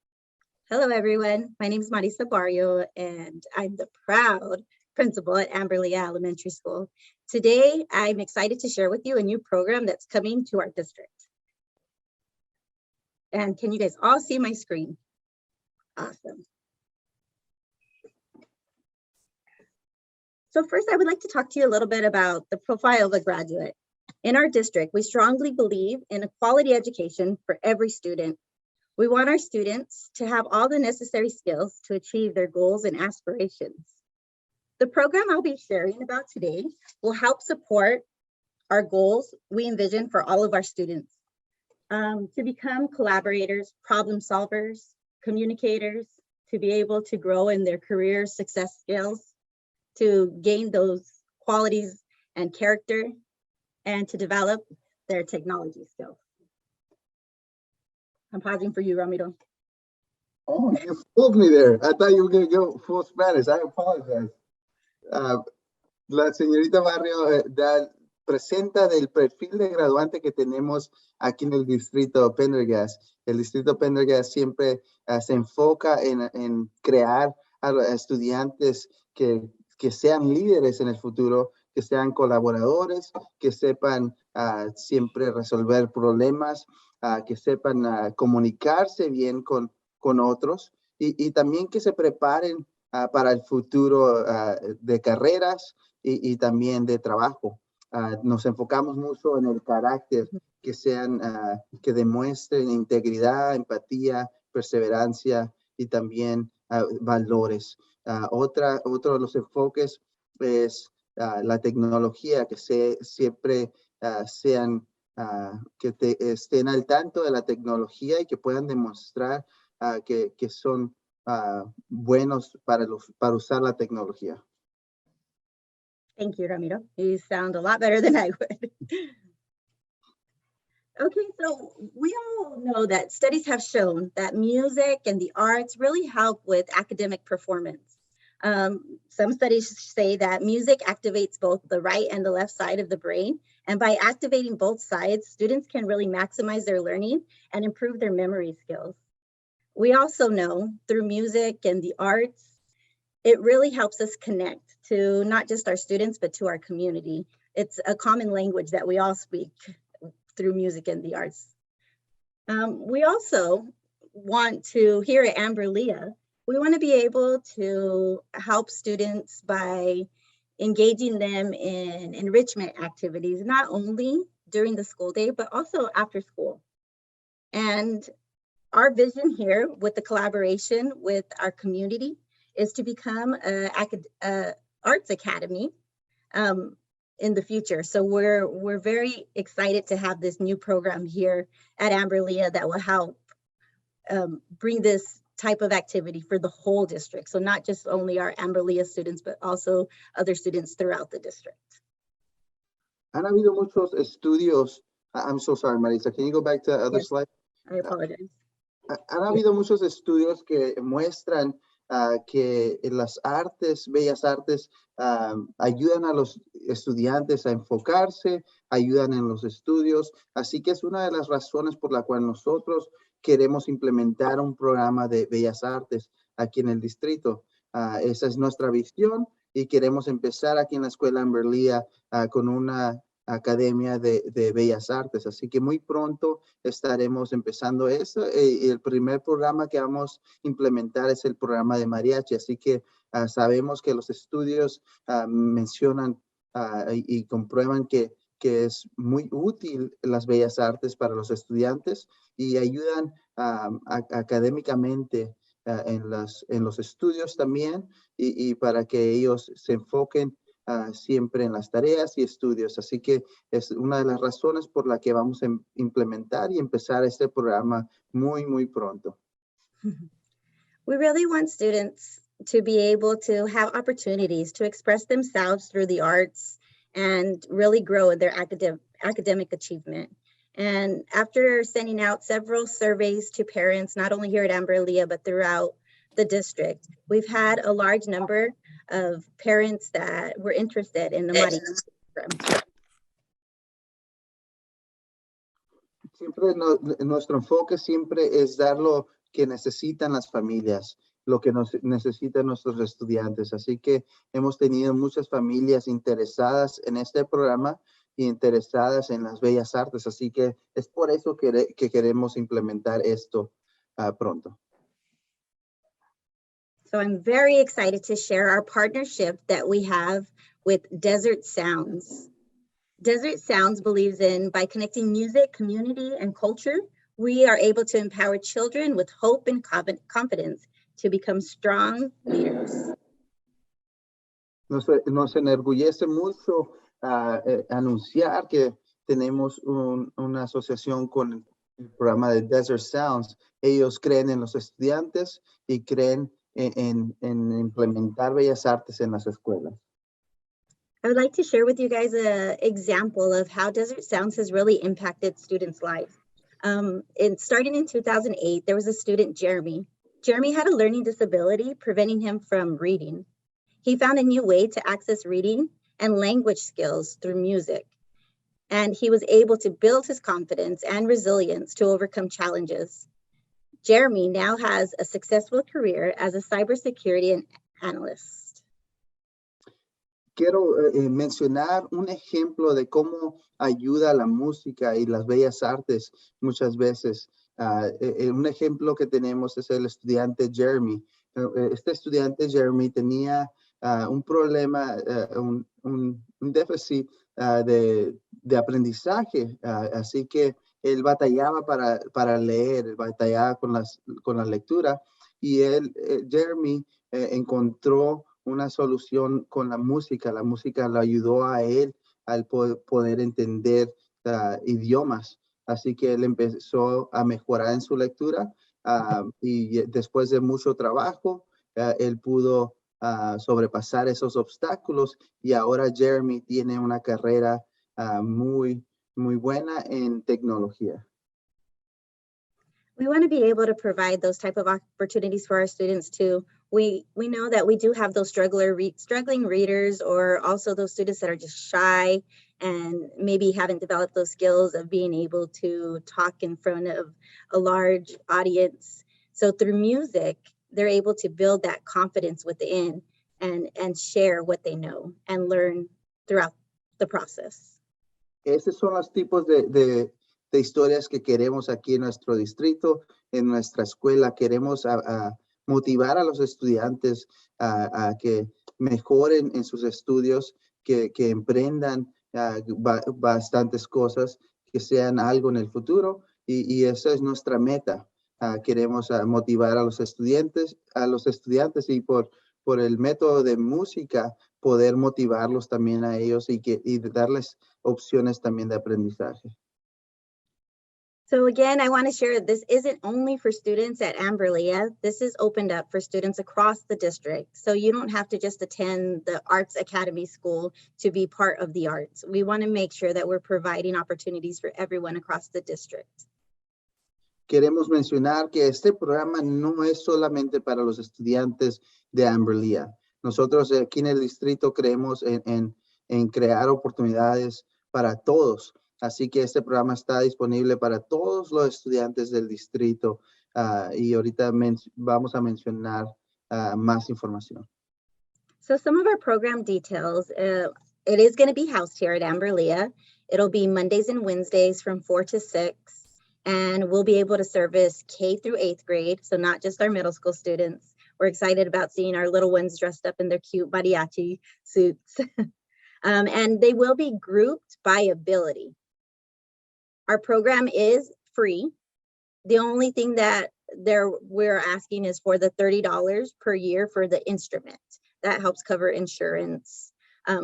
S7: Hello, everyone. My name is Marisa Barrio, and I'm the proud principal at Amberlea Elementary School. Today, I'm excited to share with you a new program that's coming to our district. And can you guys all see my screen? Awesome. So first, I would like to talk to you a little bit about the profile of a graduate. In our district, we strongly believe in a quality education for every student. We want our students to have all the necessary skills to achieve their goals and aspirations. The program I'll be sharing about today will help support our goals we envision for all of our students to become collaborators, problem solvers, communicators, to be able to grow in their career success skills, to gain those qualities and character, and to develop their technology skills. I'm pausing for you, Ramiro.
S1: Oh, you fooled me there. I thought you were going to go full Spanish. I apologize. La señorita Barrio presenta del perfil de graduante que tenemos aquí en el distrito Pendergast. El distrito Pendergast siempre se enfoca en crear a estudiantes que sean líderes en el futuro, que sean colaboradores, que sepan siempre resolver problemas, que sepan comunicarse bien con otros y también que se preparen para el futuro de carreras y también de trabajo. Nos enfocamos mucho en el carácter, que demuestren integridad, empatía, perseverancia y también valores. Otro de los enfoques es la tecnología, que siempre sean, estén al tanto de la tecnología y que puedan demostrar que son buenos para usar la tecnología.
S7: Thank you, Ramiro. You sound a lot better than I would. Okay, so we all know that studies have shown that music and the arts really help with academic performance. Some studies say that music activates both the right and the left side of the brain. And by activating both sides, students can really maximize their learning and improve their memory skills. We also know through music and the arts, it really helps us connect to not just our students, but to our community. It's a common language that we all speak through music and the arts. We also want to, here at Amberlea, we want to be able to help students by engaging them in enrichment activities, not only during the school day, but also after school. And our vision here with the collaboration with our community is to become an arts academy in the future. So we're very excited to have this new program here at Amberlea that will help bring this type of activity for the whole district. So not just only our Amberlea students, but also other students throughout the district.
S1: Han habido muchos estudios. I'm so sorry, Marisa. Can you go back to the other slide?
S7: I apologize.
S1: Han habido muchos estudios que muestran que las artes, bellas artes, ayudan a los estudiantes a enfocarse, ayudan en los estudios. Así que es una de las razones por la cual nosotros queremos implementar un programa de bellas artes aquí en el distrito. Esa es nuestra visión y queremos empezar aquí en la escuela Amberlea con una academia de bellas artes. Así que muy pronto estaremos empezando eso. Y el primer programa que vamos a implementar es el programa de Mariachi. Así que sabemos que los estudios mencionan y comprueban que es muy útil las bellas artes para los estudiantes y ayudan académicamente en los estudios también y para que ellos se enfoquen siempre en las tareas y estudios. Así que es una de las razones por la que vamos a implementar y empezar este programa muy pronto.
S7: We really want students to be able to have opportunities to express themselves through the arts and really grow in their academic achievement. And after sending out several surveys to parents, not only here at Amberlea, but throughout the district, we've had a large number of parents that were interested in the Mariachi program.
S1: Siempre nuestro enfoque siempre es dar lo que necesitan las familias, lo que necesitan nuestros estudiantes. Así que hemos tenido muchas familias interesadas en este programa y interesadas en las bellas artes. Así que es por eso que queremos implementar esto pronto.
S7: So I'm very excited to share our partnership that we have with Desert Sounds. Desert Sounds believes in by connecting music, community, and culture, we are able to empower children with hope and confidence to become strong leaders.
S1: Nos enorgullece mucho anunciar que tenemos una asociación con el programa de Desert Sounds. Ellos creen en los estudiantes y creen en implementar bellas artes en las escuelas.
S7: I would like to share with you guys an example of how Desert Sounds has really impacted students' lives. Starting in 2008, there was a student, Jeremy. Jeremy had a learning disability preventing him from reading. He found a new way to access reading and language skills through music. And he was able to build his confidence and resilience to overcome challenges. Jeremy now has a successful career as a cybersecurity analyst.
S1: quiero mencionar un ejemplo de cómo ayuda la música y las bellas artes muchas veces. Un ejemplo que tenemos es el estudiante Jeremy. Este estudiante Jeremy tenía un problema, un déficit de aprendizaje, así que él batallaba para leer, él batallaba con la lectura, y Jeremy encontró una solución con la música. La música le ayudó a él al poder entender idiomas. Así que él empezó a mejorar en su lectura y después de mucho trabajo, él pudo sobrepasar esos obstáculos y ahora Jeremy tiene una carrera muy buena en tecnología.
S7: We want to be able to provide those type of opportunities for our students too. We know that we do have those struggling readers, or also those students that are just shy and maybe haven't developed those skills of being able to talk in front of a large audience. So through music, they're able to build that confidence within and share what they know and learn throughout the process.
S1: Esos son los tipos de historias que queremos aquí en nuestro distrito, en nuestra escuela. Queremos motivar a los estudiantes a que mejoren en sus estudios, que emprendan bastantes cosas, que sean algo en el futuro, y esa es nuestra meta. Queremos motivar a los estudiantes y por el método de música poder motivarlos también a ellos y darles opciones también de aprendizaje.
S7: So again, I want to share this isn't only for students at Amberlea. This is opened up for students across the district. So you don't have to just attend the Arts Academy School to be part of the arts. We want to make sure that we're providing opportunities for everyone across the district.
S1: Queremos mencionar que este programa no es solamente para los estudiantes de Amberlea. Nosotros aquí en el distrito creemos en crear oportunidades para todos. Así que este programa está disponible para todos los estudiantes del distrito y ahorita vamos a mencionar más información.
S7: So some of our program details, it is going to be housed here at Amberlea. It'll be Mondays and Wednesdays from 4 to 6. And we'll be able to service K through 8th grade. So not just our middle school students. We're excited about seeing our little ones dressed up in their cute mariachi suits. And they will be grouped by ability. Our program is free. The only thing that we're asking is for the $30 per year for the instrument. That helps cover insurance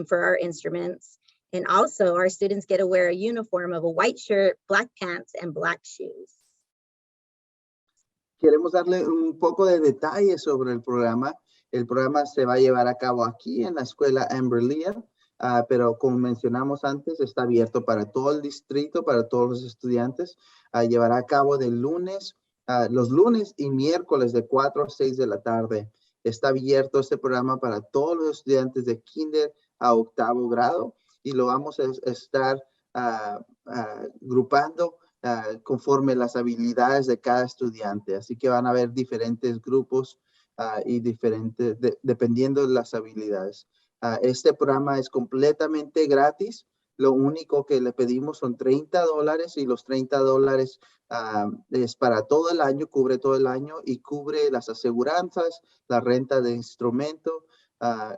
S7: for our instruments. And also our students get to wear a uniform of a white shirt, black pants, and black shoes.
S1: Queremos darle un poco de detalles sobre el programa. El programa se va a llevar a cabo aquí en la escuela Amberlea, pero como mencionamos antes, está abierto para todo el distrito, para todos los estudiantes. Llevará a cabo los lunes y miércoles de 4 a 6 de la tarde. Está abierto este programa para todos los estudiantes de kinder a 8º grado. Y lo vamos a estar grupando conforme las habilidades de cada estudiante. Así que van a haber diferentes grupos y dependiendo de las habilidades. Este programa es completamente gratis. Lo único que le pedimos son $30 y los $30 es para todo el año, cubre todo el año y cubre las aseguranzas, la renta de instrumento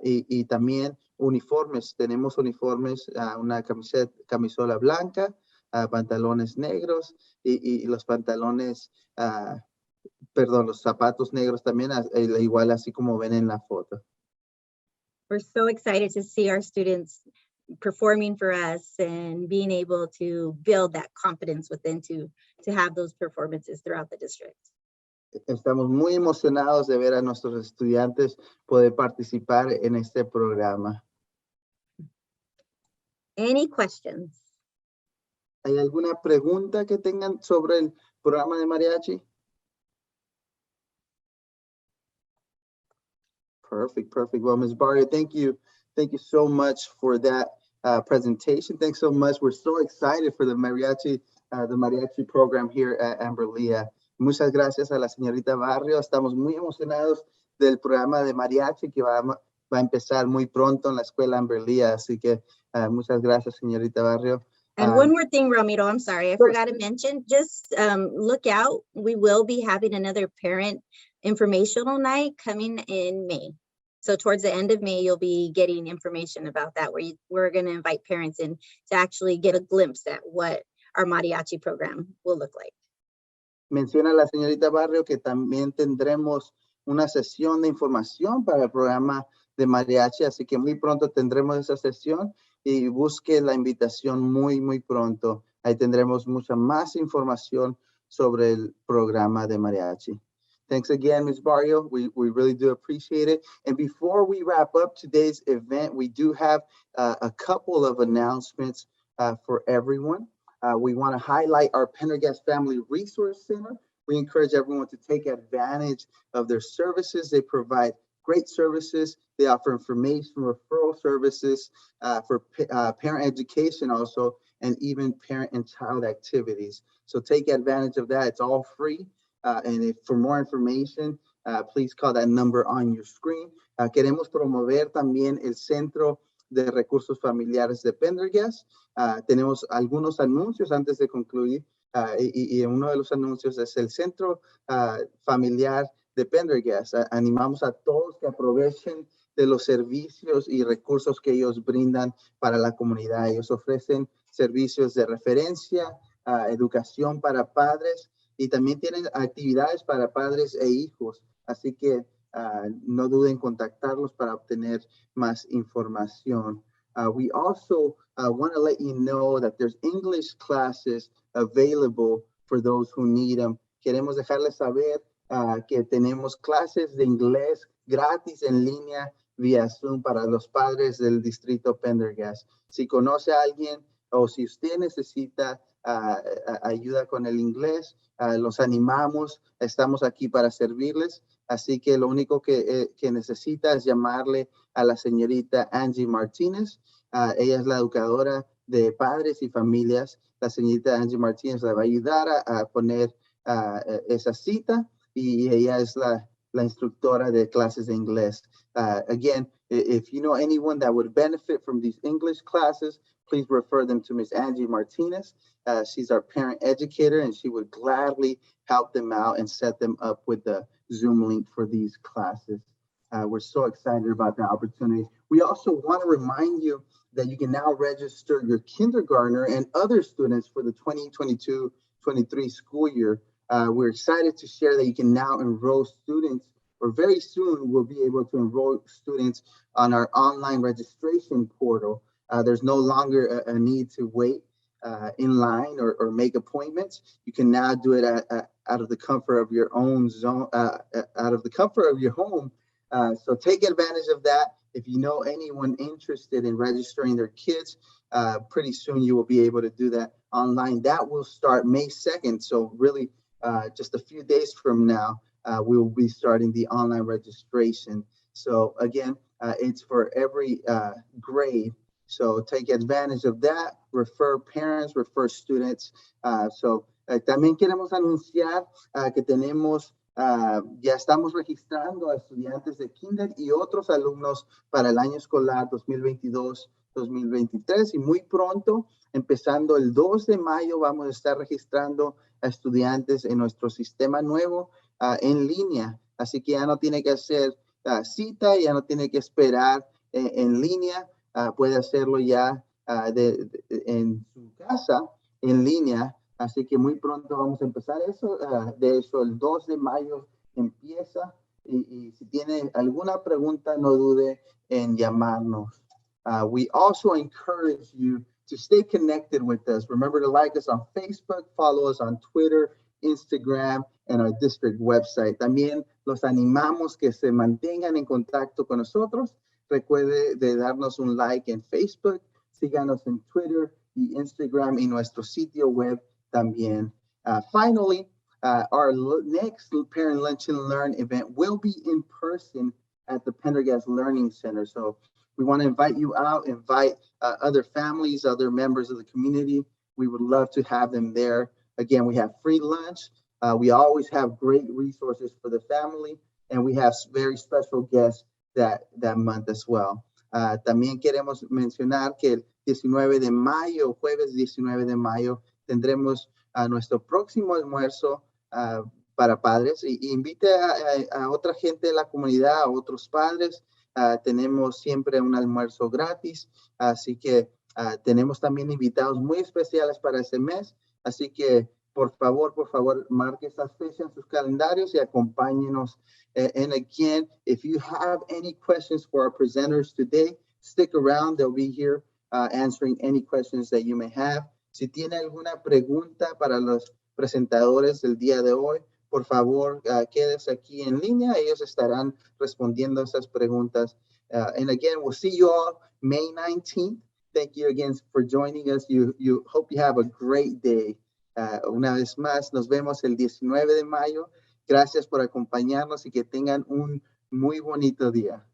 S1: y también uniformes. Tenemos uniformes, una camisola blanca, pantalones negros y los pantalones, los zapatos negros también, igual así como ven en la foto.
S7: We're so excited to see our students performing for us and being able to build that confidence within to have those performances throughout the district.
S1: Estamos muy emocionados de ver a nuestros estudiantes poder participar en este programa.
S7: Any questions?
S1: ¿Hay alguna pregunta que tengan sobre el programa de mariachi? Perfect. Well, Ms. Barrio, thank you so much for that presentation. Thanks so much. We're so excited for the mariachi program here at Amberlea. Muchas gracias a la señorita Barrio. Estamos muy emocionados del programa de mariachi que va va a empezar muy pronto en la escuela Amberlea. Así que muchas gracias, señorita Barrio.
S7: And one more thing, Ramiro, I'm sorry, I
S1: Sure.
S7: forgot to mention, just look out. We will be having another parent informational night coming in May. So towards the end of May, you'll be getting information about that, where we're going to invite parents in to actually get a glimpse at what our mariachi program will look like.
S1: Menciona la señorita Barrio que también tendremos una sesión de información para el programa de mariachi, así que muy pronto tendremos esa sesión y busque la invitación muy pronto. Ahí tendremos mucha más información sobre el programa de mariachi. Thanks again, Ms. Barrio. We really do appreciate it. And before we wrap up today's event, we do have a couple of announcements for everyone. We want to highlight our Pendergast Family Resource Center. We encourage everyone to take advantage of their services. They provide great services. They offer information, referral services for parent education also, and even parent and child activities. So take advantage of that. It's all free. And if for more information, please call that number on your screen. Queremos promover también el Centro de Recursos Familiares de Pendergast. Tenemos algunos anuncios antes de concluir. Y uno de los anuncios es el Centro Familiar de Pendergast. Animamos a todos que aprovechen de los servicios y recursos que ellos brindan para la comunidad. Ellos ofrecen servicios de referencia, educación para padres y también tienen actividades para padres e hijos. Así que no duden en contactarlos para obtener más información. We also want to let you know that there's English classes available for those who need them. Queremos dejarles saber que tenemos clases de inglés gratis en línea vía Zoom para los padres del distrito Pendergast. Si conoce a alguien o si usted necesita ayuda con el inglés, los animamos. Estamos aquí para servirles. Así que lo único que necesita es llamarle a la señorita Angie Martínez. Ella es la educadora de padres y familias. La señorita Angie Martínez le va a ayudar a poner esa cita y ella es la instructora de clases de inglés. Again, if you know anyone that would benefit from these English classes, please refer them to Ms. Angie Martinez. She's our parent educator, and she would gladly help them out and set them up with the Zoom link for these classes. We're so excited about the opportunity. We also want to remind you that you can now register your kindergartner and other students for the 2022-23 school year. We're excited to share that you can now enroll students, or very soon we'll be able to enroll students on our online registration portal. There's no longer a need to wait in line or make appointments. You can now do it out of the comfort of your own zone, out of the comfort of your home. So take advantage of that. If you know anyone interested in registering their kids, pretty soon you will be able to do that online. That will start May 2nd. So really just a few days from now, we will be starting the online registration. So again, it's for every grade. So take advantage of that. Refer parents, refer students. También queremos anunciar que tenemos, ya estamos registrando a estudiantes de kinder y otros alumnos para el año escolar 2022-2023. Y muy pronto, empezando el 2 de mayo, vamos a estar registrando a estudiantes en nuestro sistema nuevo en línea. Así que ya no tiene que hacer cita, ya no tiene que esperar en línea. Puede hacerlo ya en su casa, en línea. Así que muy pronto vamos a empezar eso. De hecho, el 2 de mayo empieza. Y si tiene alguna pregunta, no dude en llamarnos. We also encourage you to stay connected with us. Remember to like us on Facebook, follow us on Twitter, Instagram, and our district website. También los animamos que se mantengan en contacto con nosotros. Recuerde de darnos un like en Facebook, síganos en Twitter y Instagram y nuestro sitio web también. Finally, our next Parent Lunch and Learn event will be in person at the Pendergast Learning Center. So we want to invite you out, invite other families, other members of the community. We would love to have them there. Again, we have free lunch. We always have great resources for the family, and we have very special guests that month as well. También queremos mencionar que el 19 de mayo, jueves 19 de mayo, tendremos nuestro próximo almuerzo para padres. Y invite a otra gente de la comunidad, a otros padres. Tenemos siempre un almuerzo gratis, así que tenemos también invitados muy especiales para ese mes. Así que, por favor, marque estas fechas en sus calendarios y acompáñenos. And again, if you have any questions for our presenters today, stick around. They'll be here answering any questions that you may have. Si tiene alguna pregunta para los presentadores del día de hoy, por favor, quédese aquí en línea. Ellos estarán respondiendo esas preguntas. And again, we'll see you all May 19th. Thank you again for joining us. You hope you have a great day. Una vez más, nos vemos el 19 de mayo. Gracias por acompañarnos y que tengan un muy bonito día.